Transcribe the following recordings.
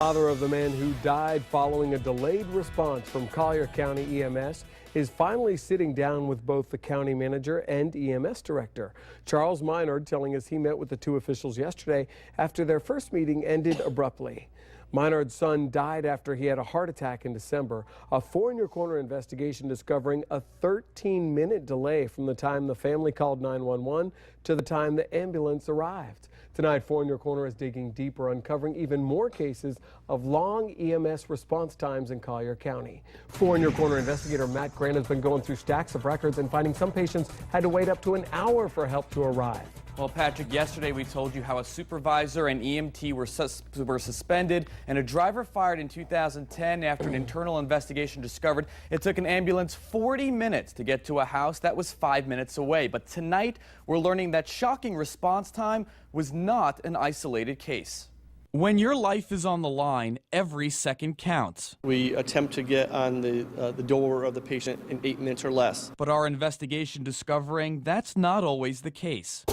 Father of the man who died following a delayed response from Collier County EMS is finally sitting down with both the county manager and EMS director. Charles Minard telling us he met with the two officials yesterday after their first meeting ended abruptly. Minard's son died after he had a heart attack in December. A Four in Your Corner investigation discovering a 13-minute delay from the time the family called 911 to the time the ambulance arrived. Tonight, Four in Your Corner is digging deeper, uncovering even more cases of long EMS response times in Collier County. Four in Your Corner investigator Matt Grant has been going through stacks of records and finding some patients had to wait up to an hour for help to arrive. Well, Patrick, yesterday we told you how a supervisor and EMT were suspended and a driver fired in 2010 after an internal investigation discovered it took an ambulance 40 minutes to get to a house that was 5 minutes away. But tonight, we're learning that shocking response time was not an isolated case. When your life is on the line, every second counts. We attempt to get on the door of the patient in 8 minutes or less. But our investigation discovering that's not always the case.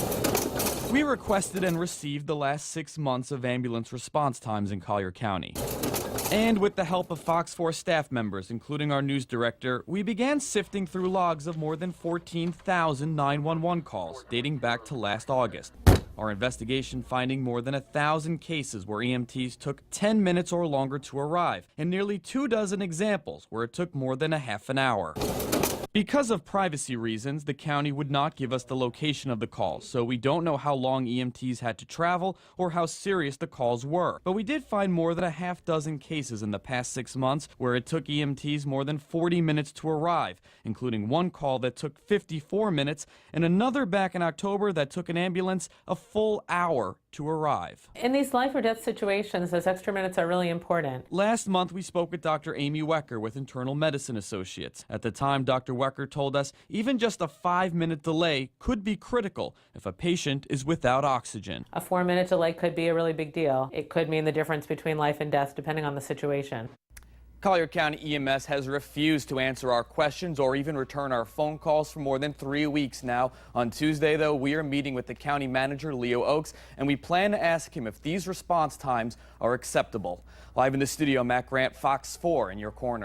We requested and received the last 6 months of ambulance response times in Collier County. And with the help of Fox 4 staff members, including our news director, we began sifting through logs of more than 14,000 911 calls dating back to last August. Our investigation finding more than 1,000 cases where EMTs took 10 minutes or longer to arrive, and nearly 24 examples where it took more than a half an hour. Because of privacy reasons, the county would not give us the location of the calls, so we don't know how long EMTs had to travel or how serious the calls were. But we did find more than a half dozen cases in the past 6 months where it took EMTs more than 40 minutes to arrive, including one call that took 54 minutes and another back in October that took an ambulance a full hour to arrive. In these life or death situations, those extra minutes are really important. Last month, we spoke with Dr. Amy Wecker with Internal Medicine Associates. At the time, Dr. Wecker told us even just a 5-minute delay could be critical if a patient is without oxygen. A 4-minute delay could be a really big deal. It could mean the difference between life and death depending on the situation. Collier County EMS has refused to answer our questions or even return our phone calls for more than 3 weeks now. On Tuesday, though, we are meeting with the county manager, Leo Oakes, and we plan to ask him if these response times are acceptable. Live in the studio, Matt Grant, Fox 4 in your corner.